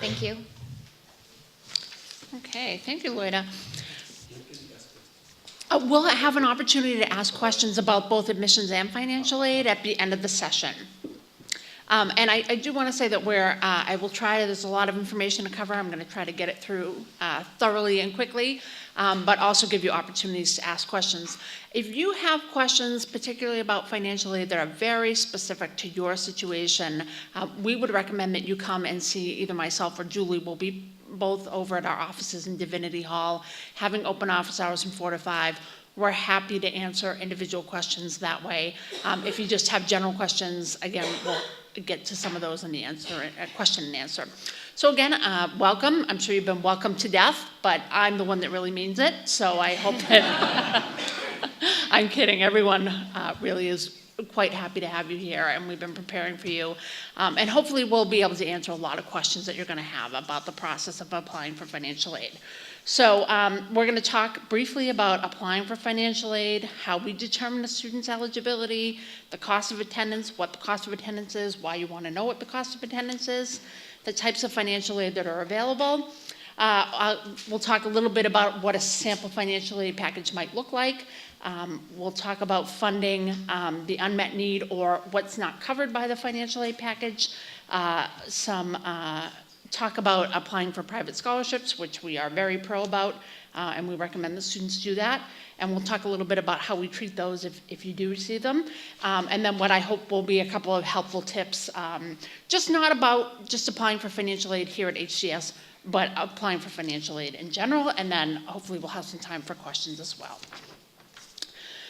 Thank you. Okay, thank you, Loida. We'll have an opportunity to ask questions about both admissions and financial aid at the end of the session. And I do want to say that I will try to, there's a lot of information to cover. I'm going to try to get it through thoroughly and quickly, but also give you opportunities to ask questions. If you have questions, particularly about financial aid that are very specific to your situation, we would recommend that you come and see either myself or Julie. Will be both over at our offices in Divinity Hall, having open office hours from 4 to 5. We're happy to answer individual questions that way. If you just have general questions, again, we'll get to some of those in the question and answer. So again, welcome. I'm sure you've been welcomed to death, but I'm the one that really means it. So I hope that, I'm kidding, everyone really is quite happy to have you here, and we've been preparing for you. And hopefully we'll be able to answer a lot of questions that you're going to have about the process of applying for financial aid. So we're going to talk briefly about applying for financial aid, how we determine a student's eligibility, the cost of attendance, what the cost of attendance is, why you want to know what the cost of attendance is, the types of financial aid that are available. We'll talk a little bit about what a sample financial aid package might look like. We'll talk about funding the unmet need or what's not covered by the financial aid package. Talk about applying for private scholarships, which we are very pro about, and we recommend the students do that. And we'll talk a little bit about how we treat those if you do receive them. And then what I hope will be a couple of helpful tips, just not about just applying for financial aid here at HCS, but applying for financial aid in general, and then hopefully we'll have some time for questions as well.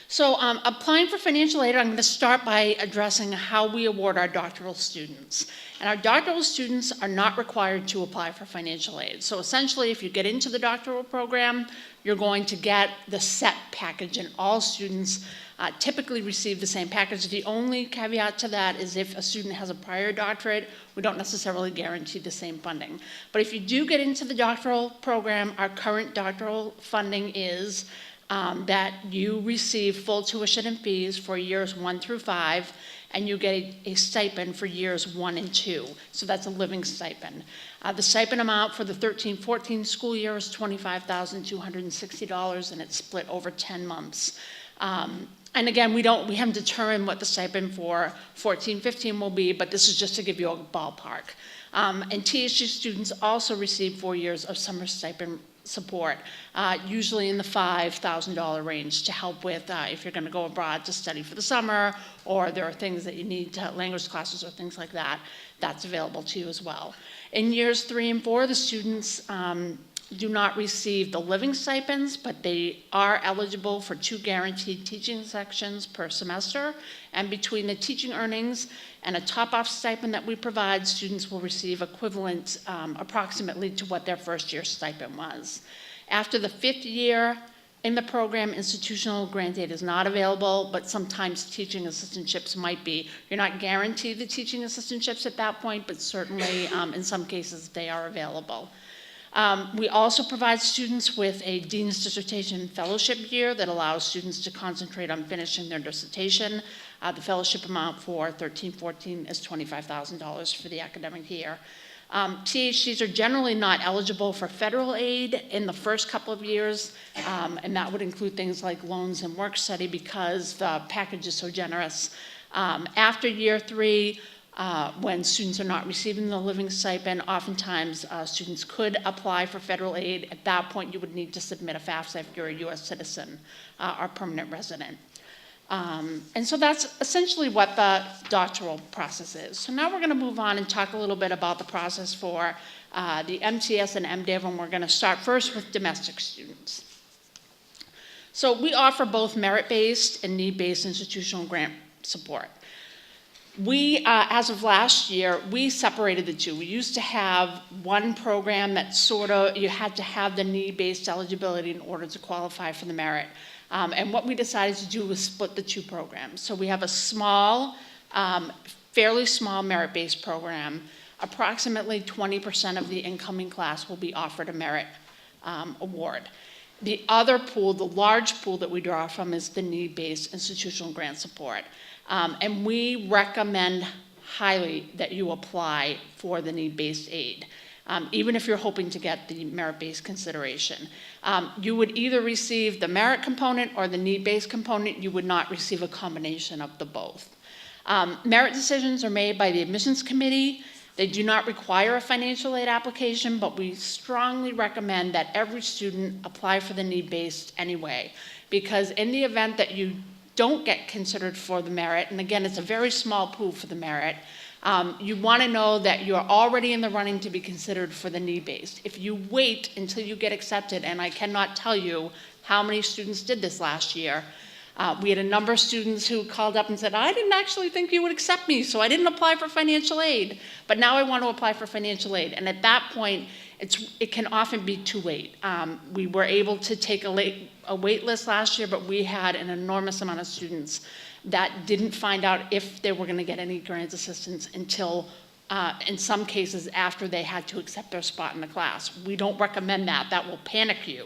So applying for financial aid, I'm going to start by addressing how we award our doctoral students. And our doctoral students are not required to apply for financial aid. So essentially, if you get into the doctoral program, you're going to get the set package, and all students typically receive the same package. The only caveat to that is if a student has a prior doctorate, we don't necessarily guarantee the same funding. But if you do get into the doctoral program, our current doctoral funding is that you receive full tuition and fees for years 1 through 5, and you get a stipend for years 1 and 2. So that's a living stipend. The stipend amount for the 13-14 school year is $25,260, and it's split over 10 months. And again, we haven't determined what the stipend for 14-15 will be, but this is just to give you a ballpark. And THG students also receive 4 years of summer stipend support, usually in the $5,000 range, to help with if you're going to go abroad to study for the summer, or there are things that you need, language classes or things like that, that's available to you as well. In years 3 and 4, the students do not receive the living stipends, but they are eligible for 2 guaranteed teaching sections per semester, and between the teaching earnings and a top-off stipend that we provide, students will receive equivalent approximately to what their first year stipend was. After the 5th year in the program, institutional grant aid is not available, but sometimes teaching assistantships might be. You're not guaranteed the teaching assistantships at that point, but certainly in some cases they are available. We also provide students with a Dean's Dissertation Fellowship year that allows students to concentrate on finishing their dissertation. The fellowship amount for 13-14 is $25,000 for the academic year. THCs are generally not eligible for federal aid in the first couple of years, and that would include things like loans and work study because the package is so generous. After year 3, when students are not receiving the living stipend, oftentimes students could apply for federal aid. At that point, you would need to submit a FAFSA if you're a U.S. citizen or permanent resident. And so that's essentially what the doctoral process is. So now we're going to move on and talk a little bit about the process for the MTS and MDiv, and we're going to start first with domestic students. So we offer both merit-based and need-based institutional grant support. We, as of last year, we separated the two. We used to have one program that you had to have the need-based eligibility in order to qualify for the merit. And what we decided to do was split the 2 programs. So we have a small, fairly small merit-based program. Approximately 20% of the incoming class will be offered a merit award. The other pool, the large pool that we draw from, is the need-based institutional grant support. And we recommend highly that you apply for the need-based aid. even if you're hoping to get the merit-based consideration. You would either receive the merit component or the need-based component. You would not receive a combination of the both. Merit decisions are made by the admissions committee. They do not require a financial aid application, but we strongly recommend that every student apply for the need-based anyway, because in the event that you don't get considered for the merit, and again, it's a very small pool for the merit, you want to know that you're already in the running to be considered for the need-based. If you wait until you get accepted, and I cannot tell you how many students did this last year, we had a number of students who called up and said, I didn't actually think you would accept me, so I didn't apply for financial aid, but now I want to apply for financial aid. And at that point, it can often be too late. We were able to take a wait list last year, but we had an enormous amount of students that didn't find out if they were going to get any grants assistance until, in some cases, after they had to accept their spot in the class. We don't recommend that. That will panic you.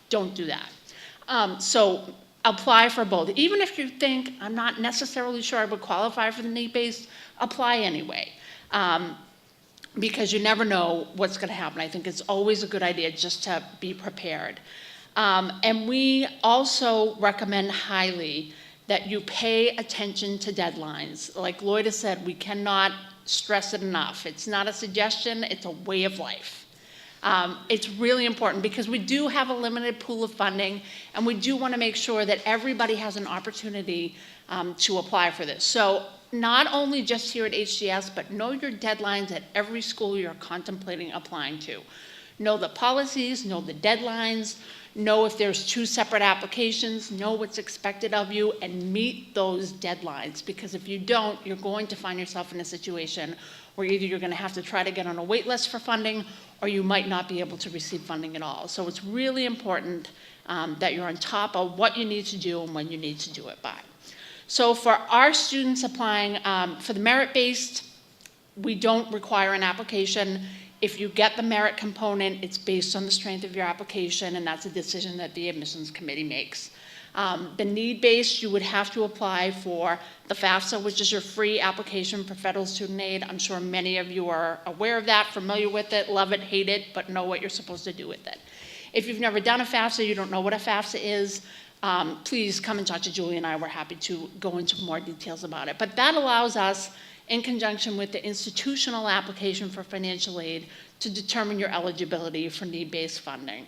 Don't do that. So apply for both. Even if you think, I'm not necessarily sure I would qualify for the need-based, apply anyway. Because you never know what's going to happen. I think it's always a good idea just to be prepared. And we also recommend highly that you pay attention to deadlines. Like Lloyd has said, we cannot stress it enough. It's not a suggestion, it's a way of life. It's really important because we do have a limited pool of funding, and we do want to make sure that everybody has an opportunity to apply for this. So not only just here at HDS, but know your deadlines at every school you're contemplating applying to. Know the policies, know the deadlines, know if there's 2 separate applications, know what's expected of you, and meet those deadlines. Because if you don't, you're going to find yourself in a situation where either you're going to have to try to get on a wait list for funding, or you might not be able to receive funding at all. So it's really important that you're on top of what you need to do and when you need to do it by. So for our students applying for the merit-based, we don't require an application. If you get the merit component, it's based on the strength of your application, and that's a decision that the admissions committee makes. The need-based, you would have to apply for the FAFSA, which is your free application for federal student aid. I'm sure many of you are aware of that, familiar with it, love it, hate it, but know what you're supposed to do with it. If you've never done a FAFSA, you don't know what a FAFSA is, please come and talk to Julie and I. We're happy to go into more details about it. But that allows us, in conjunction with the institutional application for financial aid, to determine your eligibility for need-based funding.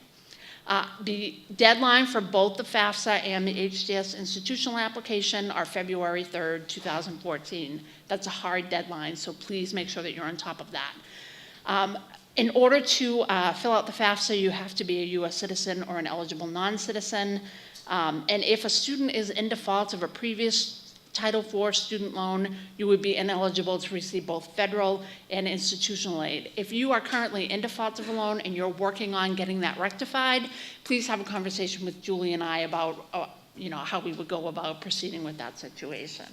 The deadline for both the FAFSA and the HDS institutional application are February 3rd, 2014. That's a hard deadline, so please make sure that you're on top of that. In order to fill out the FAFSA, you have to be a U.S. citizen or an eligible non-citizen. And if a student is in default of a previous Title IV student loan, you would be ineligible to receive both federal and institutional aid. If you are currently in default of a loan and you're working on getting that rectified, please have a conversation with Julie and I about how we would go about proceeding with that situation.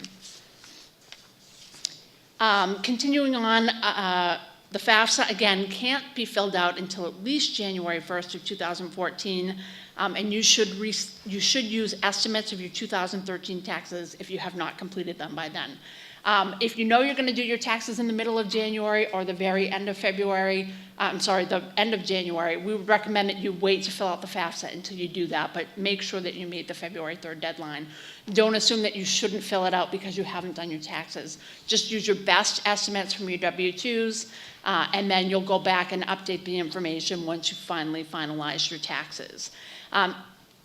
Continuing on, the FAFSA, again, can't be filled out until at least January 1st of 2014, and you should use estimates of your 2013 taxes if you have not completed them by then. If you know you're going to do your taxes in the middle of January or the very end of February, the end of January, we would recommend that you wait to fill out the FAFSA until you do that, but make sure that you meet the February 3rd deadline. Don't assume that you shouldn't fill it out because you haven't done your taxes. Just use your best estimates from your W-2s, and then you'll go back and update the information once you finally finalize your taxes.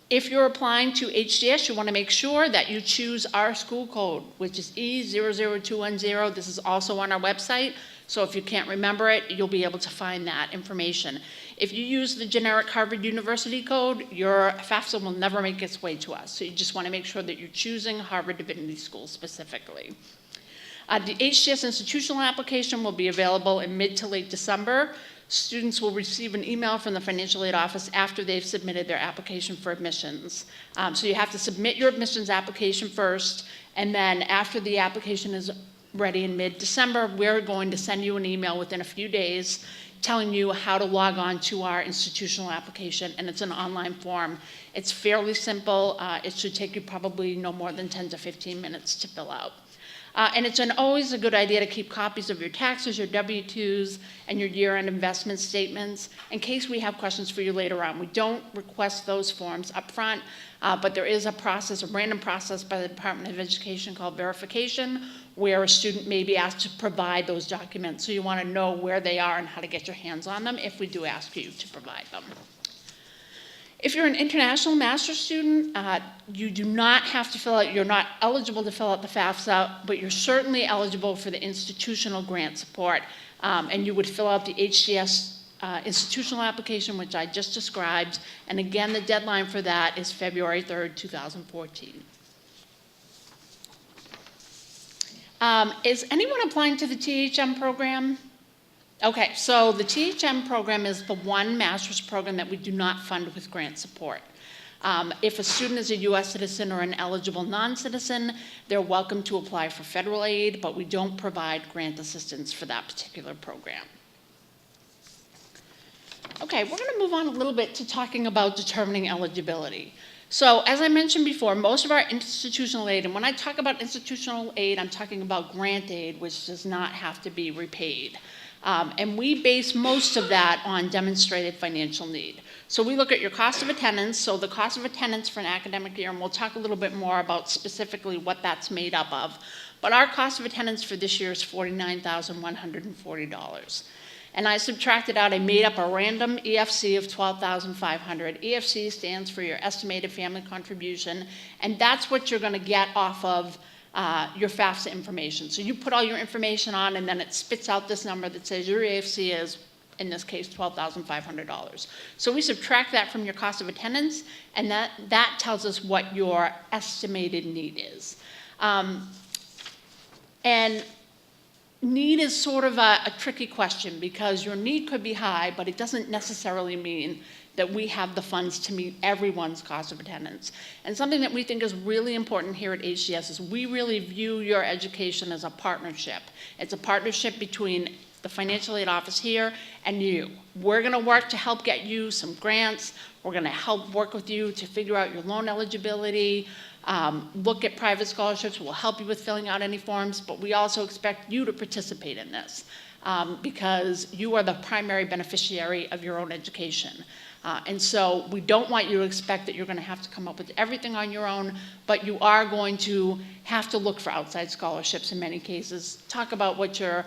If you're applying to HDS, you want to make sure that you choose our school code, which is E00210. This is also on our website, so if you can't remember it, you'll be able to find that information. If you use the generic Harvard University code, your FAFSA will never make its way to us, so you just want to make sure that you're choosing Harvard Divinity School specifically. The HDS institutional application will be available in mid to late December. Students will receive an email from the financial aid office after they've submitted their application for admissions. So you have to submit your admissions application first, and then after the application is ready in mid-December, we're going to send you an email within a few days telling you how to log on to our institutional application, and it's an online form. It's fairly simple. It should take you probably no more than 10 to 15 minutes to fill out. And it's always a good idea to keep copies of your taxes, your W-2s, and your year-end investment statements in case we have questions for you later on. We don't request those forms up front, but there is a process, a random process by the Department of Education called verification, where a student may be asked to provide those documents. So you want to know where they are and how to get your hands on them if we do ask you to provide them. If you're an international master's student, you do not have to fill out, you're not eligible to fill out the FAFSA, but you're certainly eligible for the institutional grant support. And you would fill out the HCS institutional application, which I just described. And again, the deadline for that is February 3rd, 2014. Is anyone applying to the THM program? Okay, so the THM program is the one master's program that we do not fund with grant support. If a student is a U.S. citizen or an eligible non-citizen, they're welcome to apply for federal aid, but we don't provide grant assistance for that particular program. Okay, we're going to move on a little bit to talking about determining eligibility. So as I mentioned before, most of our institutional aid, and when I talk about institutional aid, I'm talking about grant aid, which does not have to be repaid. And we base most of that on demonstrated financial need. So we look at your cost of attendance, so the cost of attendance for an academic year, and we'll talk a little bit more about specifically what that's made up of. But our cost of attendance for this year is $49,140. And I subtracted out, I made up a random EFC of $12,500. EFC stands for your estimated family contribution, and that's what you're going to get off of your FAFSA information. So you put all your information on, and then it spits out this number that says your EFC is, in this case, $12,500. So we subtract that from your cost of attendance, and that tells us what your estimated need is. And need is sort of a tricky question because your need could be high, but it doesn't necessarily mean that we have the funds to meet everyone's cost of attendance. And something that we think is really important here at HCS is we really view your education as a partnership. It's a partnership between the financial aid office here and you. We're gonna work to help get you some grants. We're gonna help work with you to figure out your loan eligibility, look at private scholarships. We'll help you with filling out any forms, but we also expect you to participate in this because you are the primary beneficiary of your own education. And so we don't want you to expect that you're going to have to come up with everything on your own, but you are going to have to look for outside scholarships in many cases, talk about what your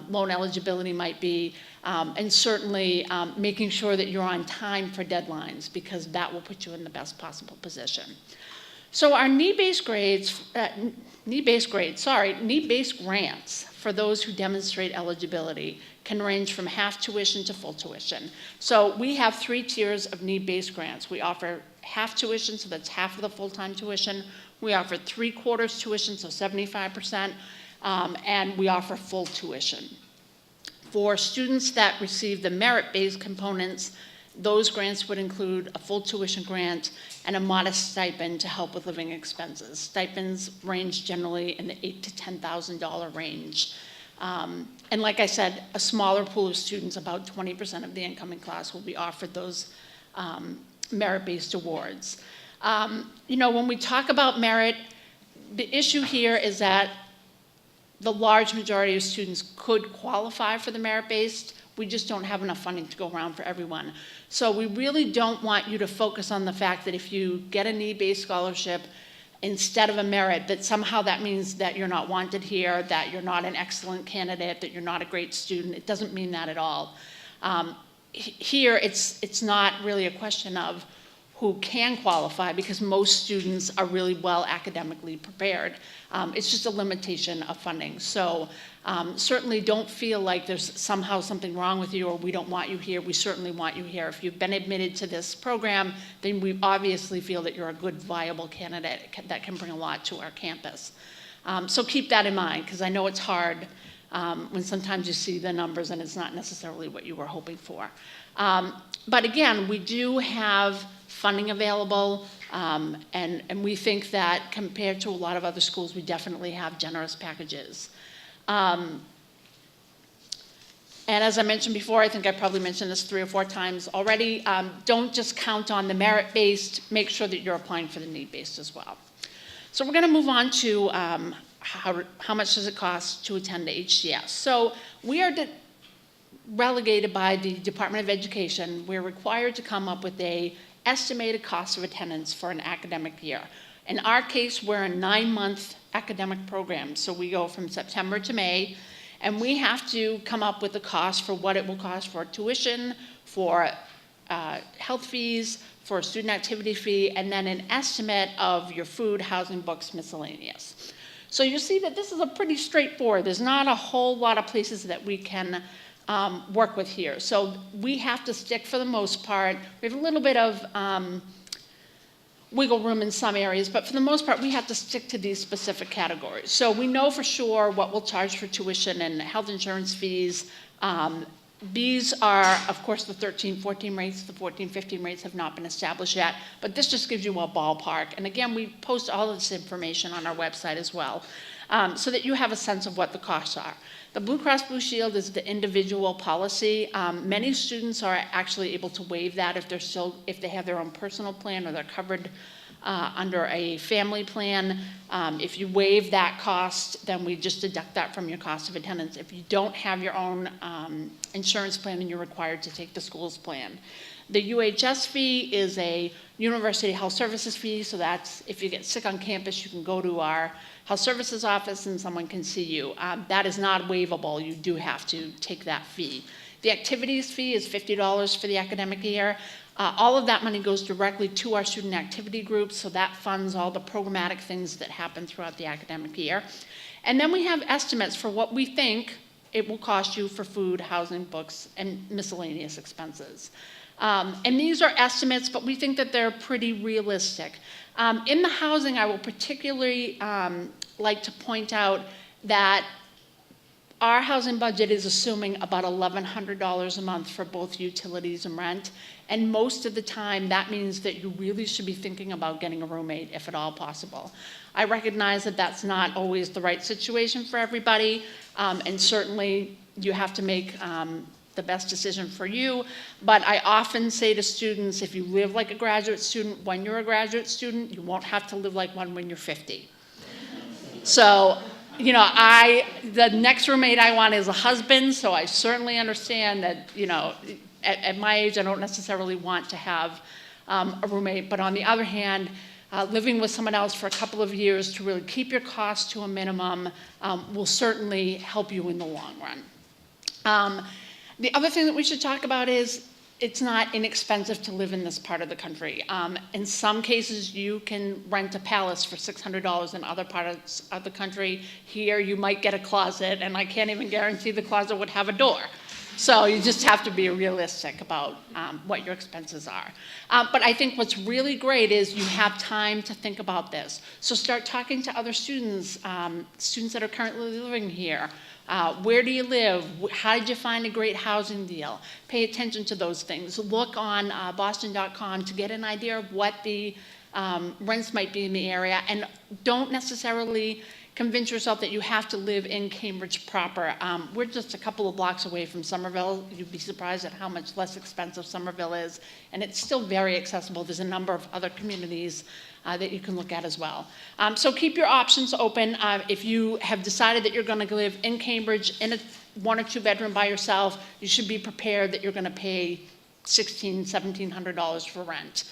loan eligibility might be, and certainly making sure that you're on time for deadlines because that will put you in the best possible position. So our need-based grants for those who demonstrate eligibility can range from half tuition to full tuition. So we have 3 tiers of need-based grants. We offer half tuition, so that's half of the full-time tuition. We offer 3/4 tuition, so 75%, and we offer full tuition. For students that receive the merit-based components, those grants would include a full tuition grant and a modest stipend to help with living expenses. Stipends range generally in the $8,000 to $10,000 range. And like I said, a smaller pool of students, about 20% of the incoming class, will be offered those merit-based awards. You know, when we talk about merit, the issue here is that the large majority of students could qualify for the merit-based. We just don't have enough funding to go around for everyone. So we really don't want you to focus on the fact that if you get a need-based scholarship instead of a merit, that somehow that means that you're not wanted here, that you're not an excellent candidate, that you're not a great student. It doesn't mean that at all. Here, it's not really a question of who can qualify because most students are really well academically prepared. It's just a limitation of funding. So certainly don't feel like there's somehow something wrong with you or we don't want you here. We certainly want you here. If you've been admitted to this program, then we obviously feel that you're a good, viable candidate that can bring a lot to our campus. So keep that in mind because I know it's hard when sometimes you see the numbers and it's not necessarily what you were hoping for. But again, we do have funding available, and we think that compared to a lot of other schools, we definitely have generous packages. And as I mentioned before, I think I probably mentioned this 3 or 4 times already, don't just count on the merit-based, make sure that you're applying for the need-based as well. So we're gonna move on to how much does it cost to attend the HCS? So we are relegated by the Department of Education. We're required to come up with a estimated cost of attendance for an academic year. In our case, we're a 9-month academic program. So we go from September to May, and we have to come up with a cost for what it will cost for tuition, for health fees, for a student activity fee, and then an estimate of your food, housing, books, miscellaneous. So you see that this is a pretty straightforward. There's not a whole lot of places that we can work with here. So we have to stick, for the most part, we have a little bit of wiggle room in some areas, but for the most part, we have to stick to these specific categories. So we know for sure what we'll charge for tuition and health insurance fees. These are, of course, the 13-14 rates. The 14-15 rates have not been established yet, but this just gives you a ballpark. And again, we post all of this information on our website as well, so that you have a sense of what the costs are. The Blue Cross Blue Shield is the individual policy. Many students are actually able to waive that if they have their own personal plan or they're covered under a family plan. If you waive that cost, then we just deduct that from your cost of attendance. If you don't have your own insurance plan, and you're required to take the school's plan. The UHS fee is a University Health Services fee, so that's if you get sick on campus, you can go to our Health Services office and someone can see you. That is not waivable. You do have to take that fee. The activities fee is $50 for the academic year. All of that money goes directly to our student activity groups, so that funds all the programmatic things that happen throughout the academic year. And then we have estimates for what we think it will cost you for food, housing, books, and miscellaneous expenses. And these are estimates, but we think that they're pretty realistic. In the housing, I will particularly like to point out that our housing budget is assuming about $1,100 a month for both utilities and rent. And most of the time, that means that you really should be thinking about getting a roommate, if at all possible. I recognize that that's not always the right situation for everybody, and certainly you have to make the best decision for you. But I often say to students, if you live like a graduate student when you're a graduate student, you won't have to live like one when you're 50. So, you know, the next roommate I want is a husband, so I certainly understand that, you know, at my age, I don't necessarily want to have a roommate. But on the other hand, living with someone else for a couple of years to really keep your costs to a minimum will certainly help you in the long run. The other thing that we should talk about is it's not inexpensive to live in this part of the country. In some cases, you can rent a palace for $600 in other parts of the country. Here, you might get a closet, and I can't even guarantee the closet would have a door. So you just have to be realistic about what your expenses are. But I think what's really great is you have time to think about this. So start talking to other students, students that are currently living here. Where do you live? How did you find a great housing deal? Pay attention to those things. Look on boston.com to get an idea of what the rents might be in the area, and don't necessarily convince yourself that you have to live in Cambridge proper. We're just a couple of blocks away from Somerville. You'd be surprised at how much less expensive Somerville is, and it's still very accessible. There's a number of other communities that you can look at as well. So keep your options open. If you have decided that you're going to live in Cambridge in a 1 or 2 bedroom by yourself, you should be prepared that you're going to pay $1,600, $1,700 for rent.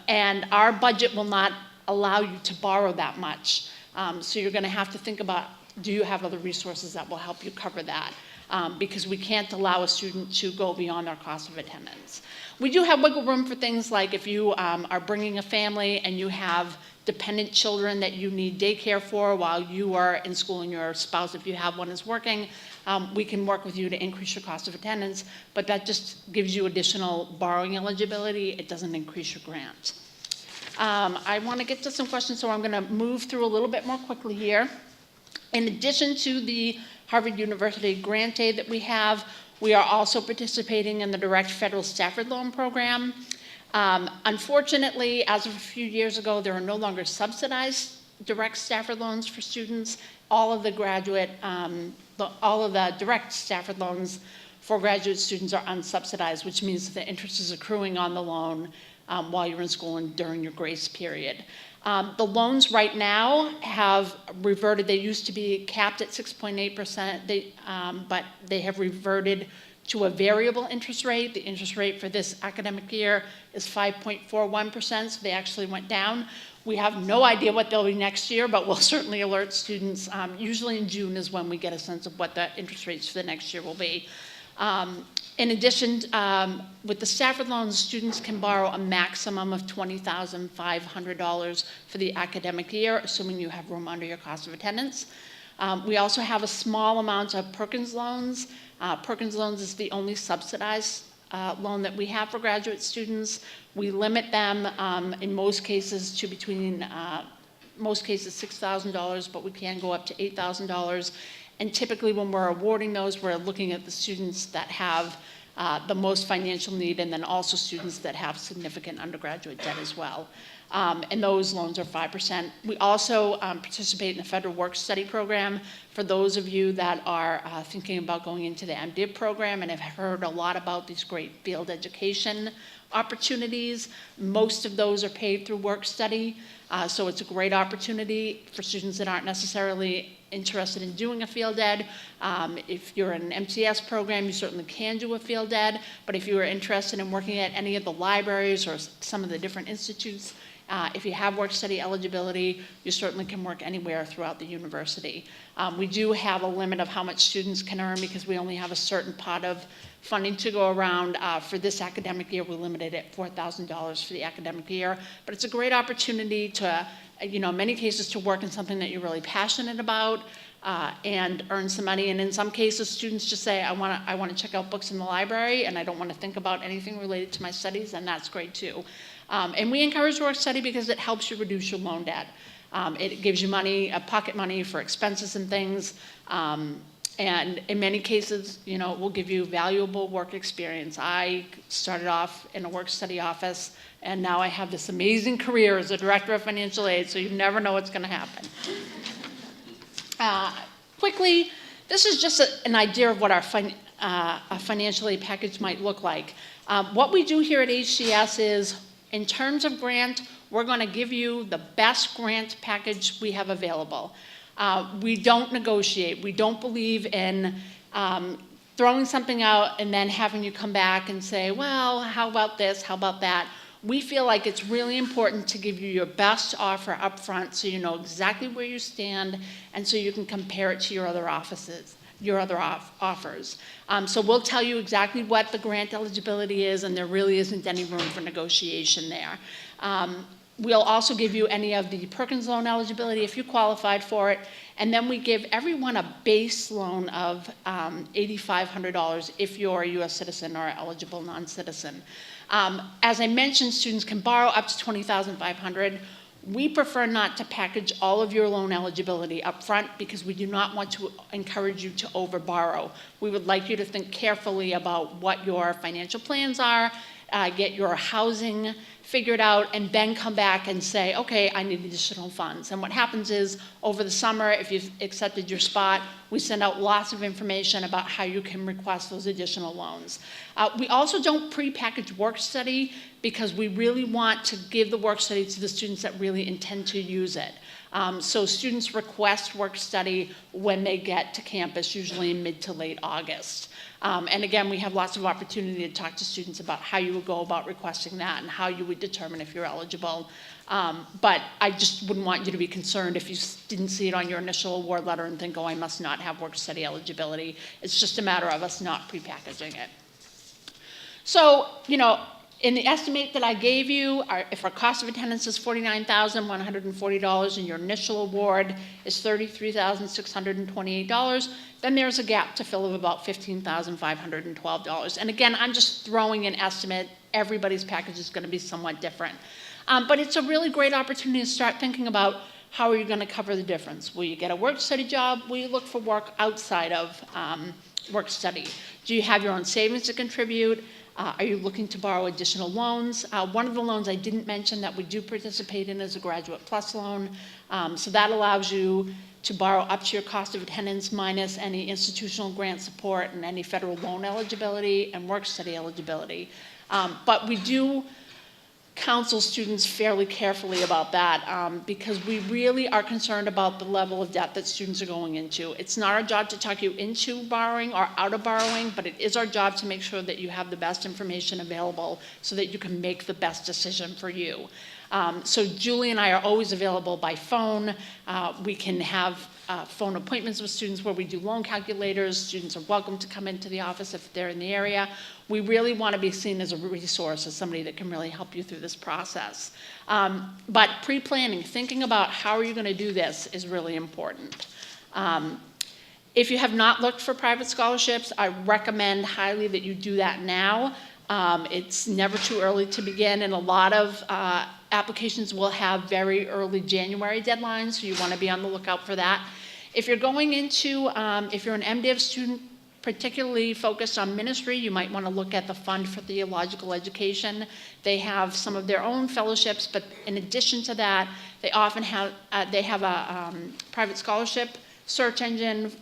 And our budget will not allow you to borrow that much. So you're going to have to think about, do you have other resources that will help you cover that? Because we can't allow a student to go beyond their cost of attendance. We do have wiggle room for things like if you are bringing a family and you have dependent children that you need daycare for while you are in school and your spouse, if you have one, is working, we can work with you to increase your cost of attendance, but that just gives you additional borrowing eligibility. It doesn't increase your grant. I want to get to some questions, so I'm going to move through a little bit more quickly here. In addition to the Harvard University grant aid that we have, we are also participating in the direct federal Stafford loan program. Unfortunately, as of a few years ago, there are no longer subsidized direct Stafford loans for students. All of the direct Stafford loans for graduate students are unsubsidized, which means that the interest is accruing on the loan while you're in school and during your grace period. The loans right now have reverted. They used to be capped at 6.8%, but they have reverted to a variable interest rate. The interest rate for this academic year is 5.41%, so they actually went down. We have no idea what they'll be next year, but we'll certainly alert students. Usually in June is when we get a sense of what the interest rates for the next year will be. In addition, with the Stafford loans, students can borrow a maximum of $20,500 for the academic year, assuming you have room under your cost of attendance. We also have a small amount of Perkins loans. Perkins loans is the only subsidized loan that we have for graduate students. We limit them in most cases to between, most cases $6,000, but we can go up to $8,000. And typically when we're awarding those, we're looking at the students that have the most financial need, and then also students that have significant undergraduate debt as well. And those loans are 5%. We also participate in the federal work-study program. For those of you that are thinking about going into the MDiv program and have heard a lot about these great field education opportunities, most of those are paid through work-study. So it's a great opportunity for students that aren't necessarily interested in doing a field ed. If you're in an MTS program, you certainly can do a field ed, but if you are interested in working at any of the libraries or some of the different institutes, if you have work-study eligibility, you certainly can work anywhere throughout the university. We do have a limit of how much students can earn because we only have a certain pot of funding to go around. For this academic year, we limited it at $4,000 for the academic year, but it's a great opportunity to, in many cases, to work in something that you're really passionate about and earn some money. And in some cases, students just say, I want to check out books in the library and I don't want to think about anything related to my studies, and that's great too. And we encourage work study because it helps you reduce your loan debt. It gives you money, pocket money for expenses and things. And in many cases, it will give you valuable work experience. I started off in a work study office, and now I have this amazing career as a director of financial aid, so you never know what's going to happen. Quickly, this is just an idea of what our a financial aid package might look like. What we do here at HCS is, in terms of grant, we're going to give you the best grant package we have available. We don't negotiate. We don't believe in throwing something out and then having you come back and say, well, how about this, how about that? We feel like it's really important to give you your best offer up front so you know exactly where you stand and so you can compare it to your other offers. So we'll tell you exactly what the grant eligibility is, and there really isn't any room for negotiation there. We'll also give you any of the Perkins loan eligibility if you qualified for it, and then we give everyone a base loan of $8,500 if you're a U.S. citizen or eligible non-citizen. As I mentioned, students can borrow up to $20,500. We prefer not to package all of your loan eligibility up front because we do not want to encourage you to overborrow. We would like you to think carefully about what your financial plans are, get your housing figured out, and then come back and say, okay, I need additional funds. And what happens is, over the summer, if you've accepted your spot, we send out lots of information about how you can request those additional loans. We also don't pre-package work study because we really want to give the work study to the students that really intend to use it. So students request work study when they get to campus, usually in mid to late August. And again, we have lots of opportunity to talk to students about how you would go about requesting that and how you would determine if you're eligible. But I just wouldn't want you to be concerned if you didn't see it on your initial award letter and think, oh, I must not have work study eligibility. It's just a matter of us not prepackaging it. So, in the estimate that I gave you, if our cost of attendance is $49,140 and your initial award is $33,628, then there's a gap to fill of about $15,512. And again, I'm just throwing an estimate. Everybody's package is going to be somewhat different. But it's a really great opportunity to start thinking about how are you going to cover the difference. Will you get a work study job? Will you look for work outside of work study? Do you have your own savings to contribute? Are you looking to borrow additional loans? One of the loans I didn't mention that we do participate in is a Graduate Plus loan. So that allows you to borrow up to your cost of attendance minus any institutional grant support and any federal loan eligibility and work study eligibility. But we do counsel students fairly carefully about that because we really are concerned about the level of debt that students are going into. It's not our job to talk you into borrowing or out of borrowing, but it is our job to make sure that you have the best information available so that you can make the best decision for you. So Julie and I are always available by phone. We can have phone appointments with students where we do loan calculators. Students are welcome to come into the office if they're in the area. We really want to be seen as a resource, as somebody that can really help you through this process. But pre-planning, thinking about how are you going to do this is really important. If you have not looked for private scholarships, I recommend highly that you do that now. It's never too early to begin, and a lot of applications will have very early January deadlines, so you want to be on the lookout for that. If you're going into, if you're an MDiv student particularly focused on ministry, you might want to look at the Fund for Theological Education. They have some of their own fellowships, but in addition to that, they often have, a private scholarship search engine.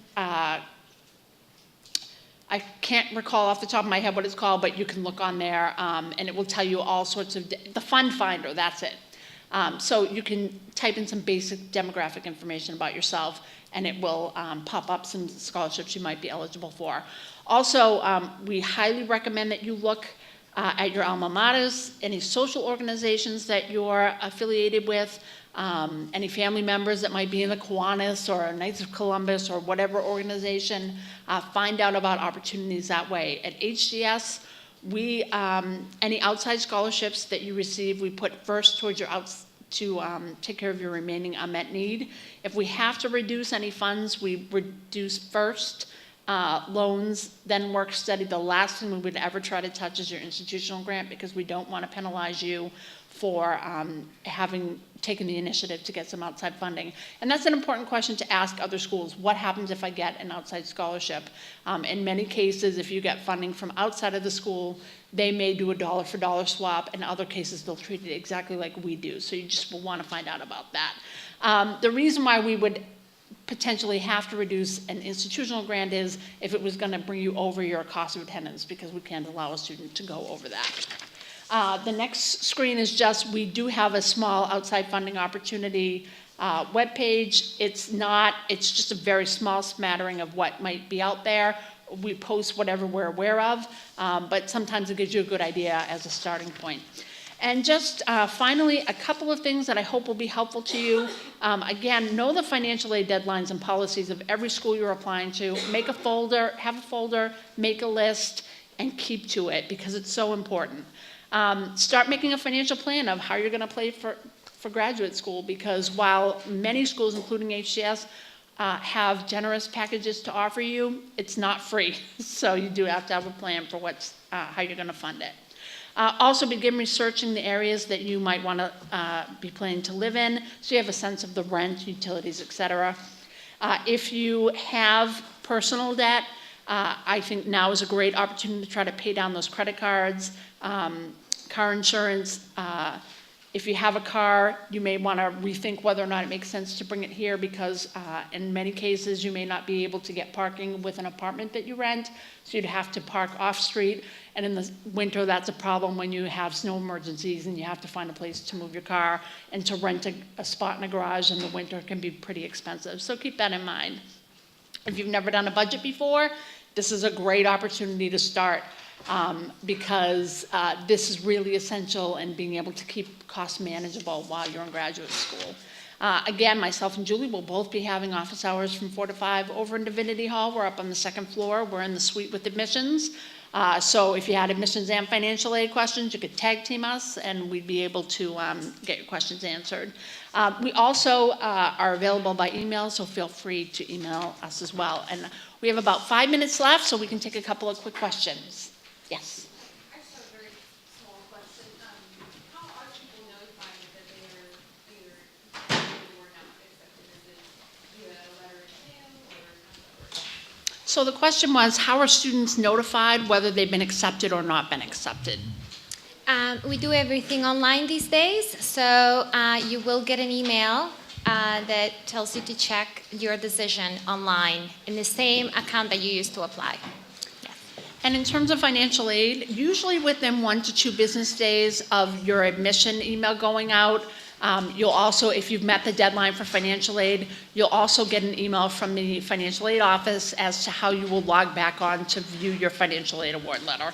I can't recall off the top of my head what it's called, but you can look on there and it will tell you all sorts of, the Fund Finder, that's it. So you can type in some basic demographic information about yourself and it will pop up some scholarships you might be eligible for. Also, we highly recommend that you look at your alma maters, any social organizations that you're affiliated with, any family members that might be in the Kiwanis or Knights of Columbus or whatever organization, find out about opportunities that way. At HDS, we, any outside scholarships that you receive, we put first towards your to take care of your remaining unmet need. If we have to reduce any funds, we reduce first loans, then work study. The last thing we would ever try to touch is your institutional grant because we don't want to penalize you for having taken the initiative to get some outside funding. And that's an important question to ask other schools. What happens if I get an outside scholarship? In many cases, if you get funding from outside of the school, they may do a dollar-for-dollar swap. In other cases, they'll treat it exactly like we do. So you just will want to find out about that. The reason why we would potentially have to reduce an institutional grant is if it was going to bring you over your cost of attendance, because we can't allow a student to go over that. The next screen is just, we do have a small outside funding opportunity webpage. It's just a very small smattering of what might be out there. We post whatever we're aware of, but sometimes it gives you a good idea as a starting point. And just finally, a couple of things that I hope will be helpful to you. Again, know the financial aid deadlines and policies of every school you're applying to. Make a folder, have a folder, make a list, and keep to it because it's so important. Start making a financial plan of how you're going to play for graduate school, because while many schools, including HCS, have generous packages to offer you, it's not free. So you do have to have a plan for how you're going to fund it. Also begin researching the areas that you might want to be planning to live in, so you have a sense of the rent, utilities, etc. If you have personal debt, I think now is a great opportunity to try to pay down those credit cards, car insurance. If you have a car, you may want to rethink whether or not it makes sense to bring it here because in many cases you may not be able to get parking with an apartment that you rent, so you'd have to park off-street. And in the winter, that's a problem when you have snow emergencies and you have to find a place to move your car, and to rent a spot in a garage in the winter can be pretty expensive. So keep that in mind. If you've never done a budget before, this is a great opportunity to start because this is really essential in being able to keep costs manageable while you're in graduate school. Again, myself and Julie will both be having office hours from 4 to 5 over in Divinity Hall. We're up on the second floor. We're in the suite with admissions. So if you had admissions and financial aid questions, you could tag team us and we'd be able to get your questions answered. We also are available by email, so feel free to email us as well. And we have about 5 minutes left, so we can take a couple of quick questions. Yes? I just have a very small question. How are people notified that they are either accepted or not accepted? Is it via letter in mail, or how does that work? So the question was, how are students notified whether they've been accepted or not been accepted? We do everything online these days, so you will get an email that tells you to check your decision online in the same account that you used to apply. Yes. And in terms of financial aid, usually within 1 to 2 business days of your admission email going out, you'll also, if you've met the deadline for financial aid, you'll also get an email from the financial aid office as to how you will log back on to view your financial aid award letter.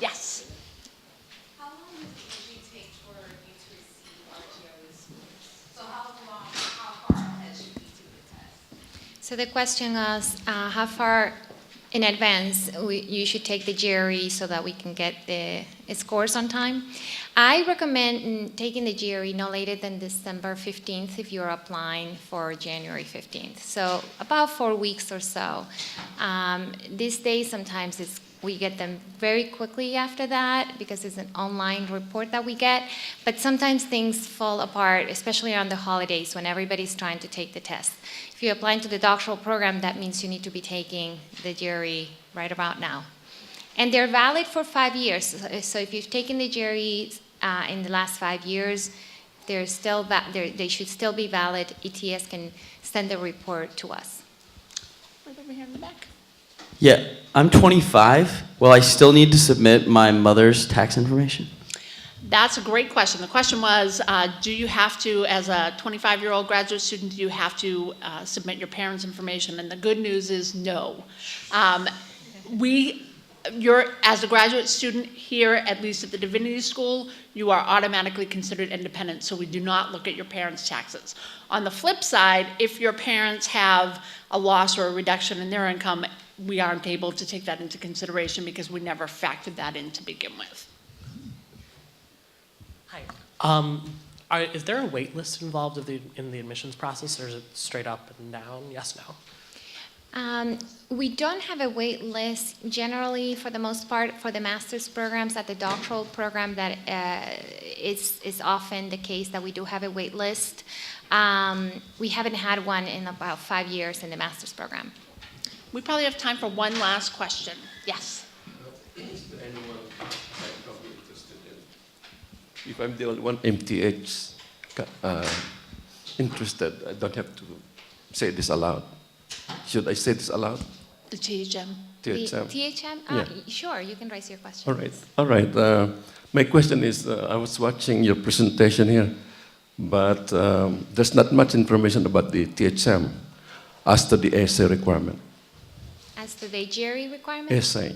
Yes? How long does it usually take for you to receive RTOs? So how far ahead should we do the test? So the question was, how far in advance you should take the GRE so that we can get the scores on time? I recommend taking the GRE no later than December 15th if you're applying for January 15th. So about 4 weeks or so. These days sometimes we get them very quickly after that because it's an online report that we get. But sometimes things fall apart, especially around the holidays when everybody's trying to take the test. If you're applying to the doctoral program, that means you need to be taking the GRE right about now. And they're valid for 5 years. So if you've taken the GRE in the last 5 years, they should still be valid. ETS can send the report to us. Right over here in the back. Yeah, I'm 25. Will I still need to submit my mother's tax information? That's a great question. The question was, do you have to, as a 25-year-old graduate student, do you have to submit your parents' information? And the good news is no. As a graduate student here, at least at the Divinity School, you are automatically considered independent, so we do not look at your parents' taxes. On the flip side, if your parents have a loss or a reduction in their income, we aren't able to take that into consideration because we never factored that in to begin with. Hi. Is there a wait list involved in the admissions process, or is it straight up and down? Yes, no? We don't have a wait list generally, for the most part, for the master's programs. At the doctoral program, that is often the case that we do have a wait list. We haven't had one in about 5 years in the master's program. We probably have time for one last question. Yes? Is there anyone I'm probably interested in? If I'm the only one MTH interested, I don't have to say this aloud. Should I say this aloud? The THM. THM. The THM? Yeah. Sure, you can raise your question. All right. My question is, I was watching your presentation here, but there's not much information about the THM as to the essay requirement. As to the GRE requirement? Essay.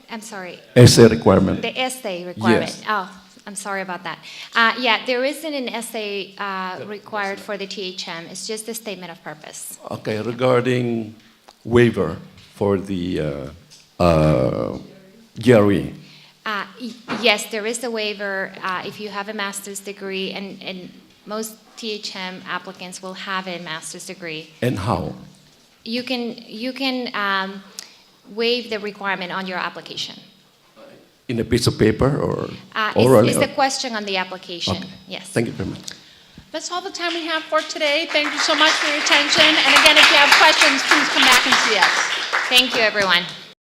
I'm sorry. Essay requirement. The essay requirement. Yes. Oh, I'm sorry about that. Yeah, there isn't an essay required for the THM. It's just a statement of purpose. Okay, regarding waiver for the GRE. Yes, there is a waiver if you have a master's degree, and most THM applicants will have a master's degree. And how? You can waive the requirement on your application. In a piece of paper or It's orally? a question on the application. Okay. Yes. Thank you very much. That's all the time we have for today. Thank you so much for your attention. And again, if you have questions, please come back and see us. Thank you, everyone.